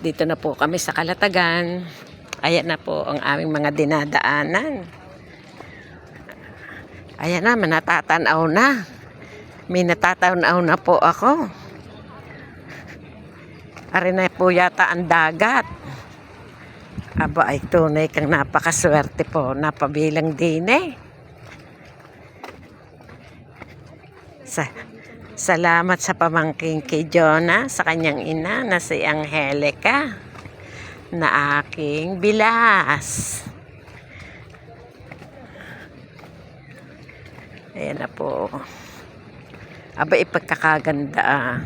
Dito na po kami sa Calatagan. Ayan na po ang aming mga dinadaanan. Ayan na, natatanaw na. May natatanaw na po ako. Ari na po yata ang dagat. Aba ay tunay kang napakaswerte po. Napabilang din eh. Salamat sa pamangking kay Jonah, sa kanyang ina na si Angelica na aking bilas. Ayan na po. Aba ipagkakaganda.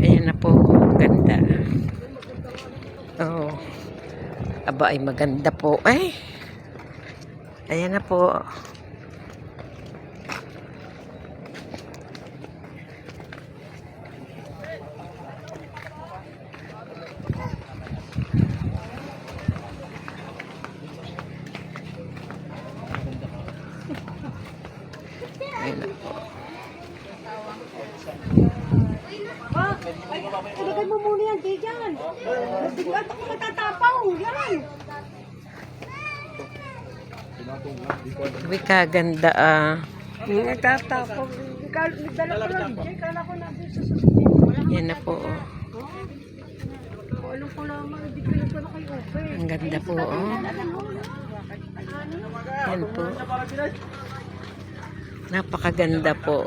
Ayan na po, ganda. Oh. Aba ay maganda po eh. Ayan na po. Ayan na po. Ilagay mo muna yan, diyan. Bigat ako matatapaw. Yan. Uy, kaganda Matatapaw. Nagdala ko lang. Kala ko na sa susunod. Yan na po. Alam ko lamang, hindi ko lang pala kayo open. Ang ganda po. Yan po. Napakaganda po.